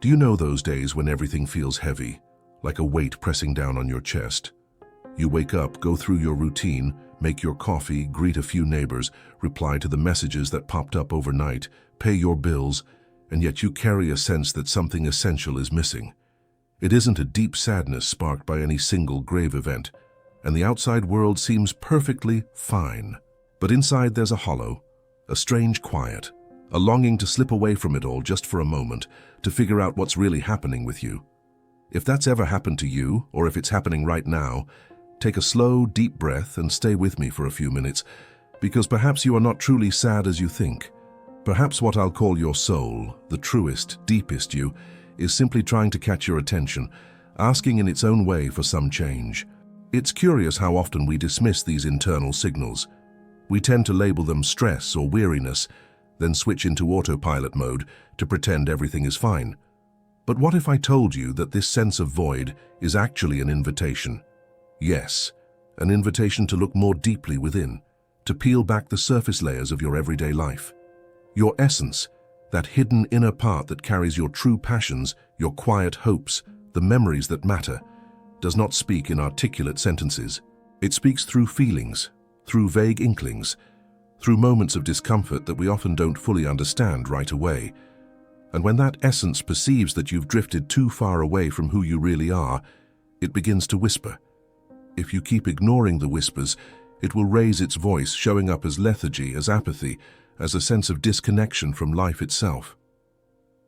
Do you know those days when everything feels heavy, like a weight pressing down on your chest? You wake up, go through your routine, make your coffee, greet a few neighbors, reply to the messages that popped up overnight, pay your bills, and yet you carry a sense that something essential is missing. It isn't a deep sadness sparked by any single grave event, and the outside world seems perfectly fine. But inside there's a hollow, a strange quiet, a longing to slip away from it all just for a moment, to figure out what's really happening with you. If that's ever happened to you, or if it's happening right now, take a slow, deep breath and stay with me for a few minutes, because perhaps you are not truly sad as you think. Perhaps what I'll call your soul, the truest, deepest you, is simply trying to catch your attention, asking in its own way for some change. It's curious how often we dismiss these internal signals. We tend to label them stress or weariness, then switch into autopilot mode to pretend everything is fine. But what if I told you that this sense of void is actually an invitation? Yes, an invitation to look more deeply within, to peel back the surface layers of your everyday life. Your essence, that hidden inner part that carries your true passions, your quiet hopes, the memories that matter, does not speak in articulate sentences. It speaks through feelings, through vague inklings, through moments of discomfort that we often don't fully understand right away. And when that essence perceives that you've drifted too far away from who you really are, it begins to whisper. If you keep ignoring the whispers, it will raise its voice, showing up as lethargy, as apathy, as a sense of disconnection from life itself.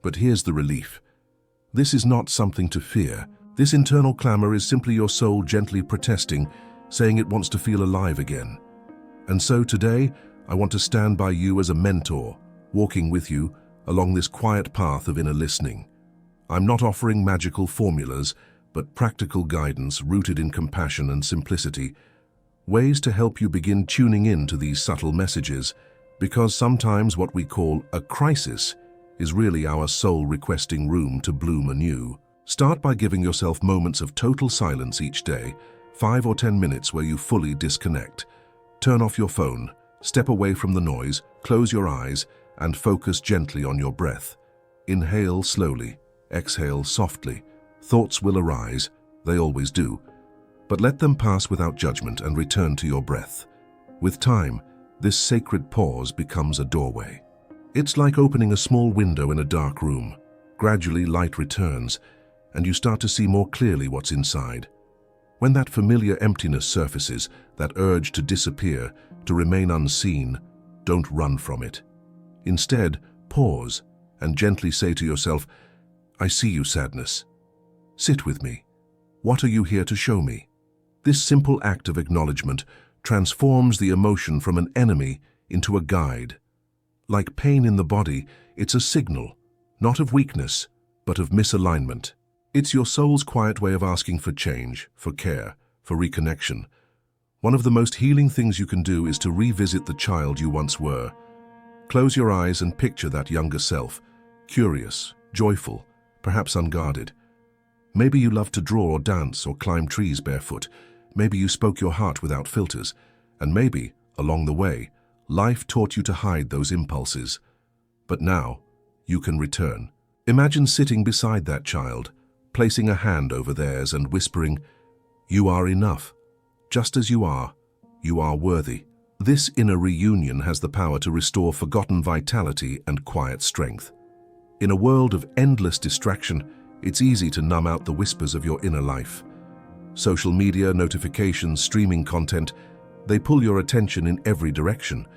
But here's the relief. This is not something to fear. This internal clamor is simply your soul gently protesting, saying it wants to feel alive again. And so today, I want to stand by you as a mentor, walking with you along this quiet path of inner listening. I'm not offering magical formulas, but practical guidance rooted in compassion and simplicity, ways to help you begin tuning in to these subtle messages, because sometimes what we call a crisis is really our soul requesting room to bloom anew. Start by giving yourself moments of total silence each day, 5 or 10 minutes where you fully disconnect. Turn off your phone, step away from the noise, close your eyes, and focus gently on your breath. Inhale slowly, exhale softly. Thoughts will arise, they always do, but let them pass without judgment and return to your breath. With time, this sacred pause becomes a doorway. It's like opening a small window in a dark room. Gradually, light returns, and you start to see more clearly what's inside. When that familiar emptiness surfaces, that urge to disappear, to remain unseen, don't run from it. Instead, pause and gently say to yourself, I see you, sadness. Sit with me. What are you here to show me? This simple act of acknowledgement transforms the emotion from an enemy into a guide. Like pain in the body, it's a signal, not of weakness, but of misalignment. It's your soul's quiet way of asking for change, for care, for reconnection. One of the most healing things you can do is to revisit the child you once were. Close your eyes and picture that younger self, curious, joyful, perhaps unguarded. Maybe you loved to draw or dance or climb trees barefoot. Maybe you spoke your heart without filters. And maybe, along the way, life taught you to hide those impulses. But now, you can return. Imagine sitting beside that child, placing a hand over theirs and whispering, "You are enough. Just as you are worthy." This inner reunion has the power to restore forgotten vitality and quiet strength. In a world of endless distraction, it's easy to numb out the whispers of your inner life. Social media, notifications, streaming content, they pull your attention in every direction.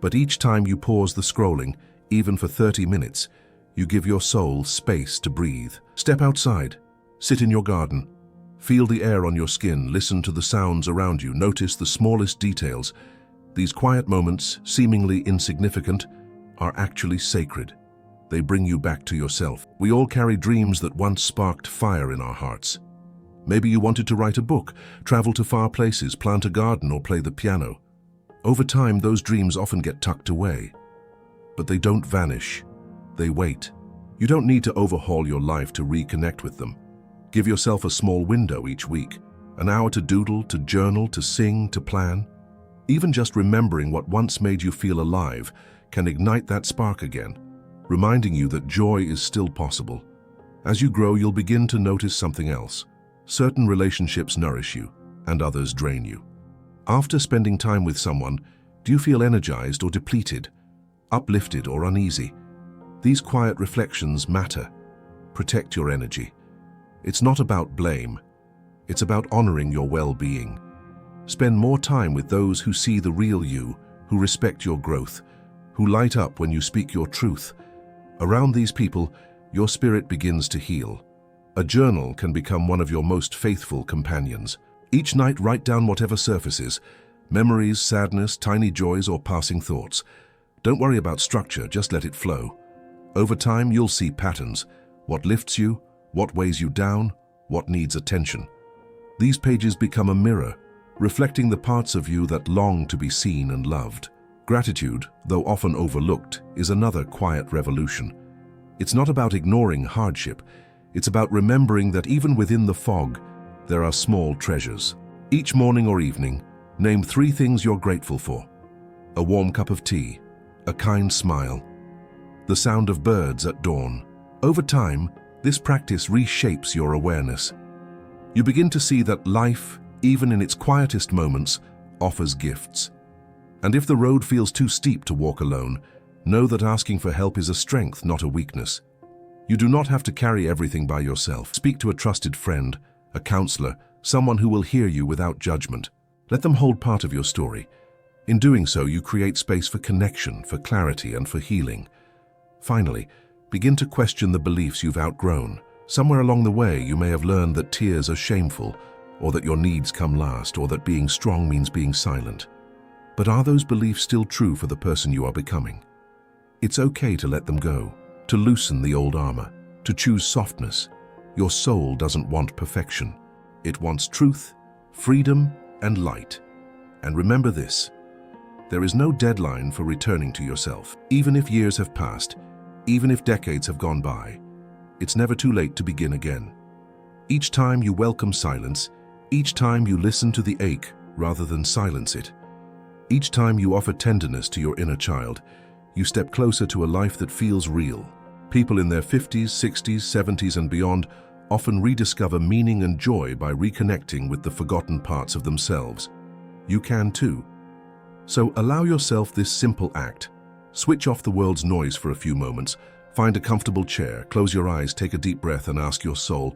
But each time you pause the scrolling, even for 30 minutes, you give your soul space to breathe. Step outside, sit in your garden, feel the air on your skin, listen to the sounds around you, notice the smallest details. These quiet moments, seemingly insignificant, are actually sacred. They bring you back to yourself. We all carry dreams that once sparked fire in our hearts. Maybe you wanted to write a book, travel to far places, plant a garden, or play the piano. Over time, those dreams often get tucked away. But they don't vanish. They wait. You don't need to overhaul your life to reconnect with them. Give yourself a small window each week, an hour to doodle, to journal, to sing, to plan. Even just remembering what once made you feel alive can ignite that spark again, reminding you that joy is still possible. As you grow, you'll begin to notice something else. Certain relationships nourish you, and others drain you. After spending time with someone, do you feel energized or depleted, uplifted or uneasy? These quiet reflections matter. Protect your energy. It's not about blame. It's about honoring your well-being. Spend more time with those who see the real you, who respect your growth, who light up when you speak your truth. Around these people, your spirit begins to heal. A journal can become one of your most faithful companions. Each night, write down whatever surfaces, memories, sadness, tiny joys, or passing thoughts. Don't worry about structure, just let it flow. Over time, you'll see patterns. What lifts you, what weighs you down, what needs attention. These pages become a mirror, reflecting the parts of you that long to be seen and loved. Gratitude, though often overlooked, is another quiet revolution. It's not about ignoring hardship. It's about remembering that even within the fog, there are small treasures. Each morning or evening, name 3 things you're grateful for. A warm cup of tea, a kind smile, the sound of birds at dawn. Over time, this practice reshapes your awareness. You begin to see that life, even in its quietest moments, offers gifts. And if the road feels too steep to walk alone, know that asking for help is a strength, not a weakness. You do not have to carry everything by yourself. Speak to a trusted friend, a counselor, someone who will hear you without judgment. Let them hold part of your story. In doing so, you create space for connection, for clarity, and for healing. Finally, begin to question the beliefs you've outgrown. Somewhere along the way, you may have learned that tears are shameful, or that your needs come last, or that being strong means being silent. But are those beliefs still true for the person you are becoming? It's okay to let them go, to loosen the old armor, to choose softness. Your soul doesn't want perfection. It wants truth, freedom, and light. And remember this: there is no deadline for returning to yourself. Even if years have passed, even if decades have gone by, it's never too late to begin again. Each time you welcome silence, each time you listen to the ache rather than silence it, each time you offer tenderness to your inner child, you step closer to a life that feels real. People in their 50s, 60s, 70s, and beyond often rediscover meaning and joy by reconnecting with the forgotten parts of themselves. You can too. So allow yourself this simple act. Switch off the world's noise for a few moments. Find a comfortable chair, close your eyes, take a deep breath, and ask your soul,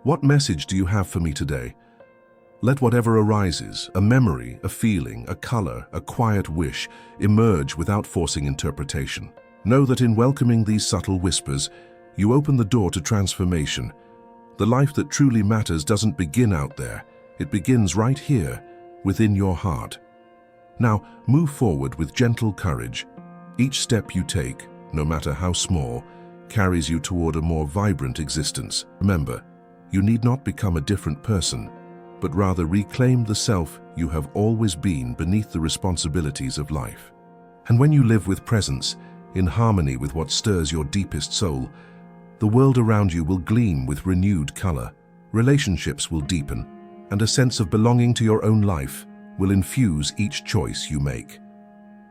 what message do you have for me today? Let whatever arises, a memory, a feeling, a color, a quiet wish, emerge without forcing interpretation. Know that in welcoming these subtle whispers, you open the door to transformation. The life that truly matters doesn't begin out there. It begins right here, within your heart. Now, move forward with gentle courage. Each step you take, no matter how small, carries you toward a more vibrant existence. Remember, you need not become a different person, but rather reclaim the self you have always been beneath the responsibilities of life. And when you live with presence, in harmony with what stirs your deepest soul, the world around you will gleam with renewed color, relationships will deepen, and a sense of belonging to your own life will infuse each choice you make.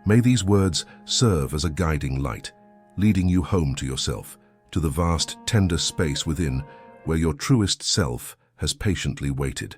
May these words serve as a guiding light, leading you home to yourself, to the vast, tender space within where your truest self has patiently waited.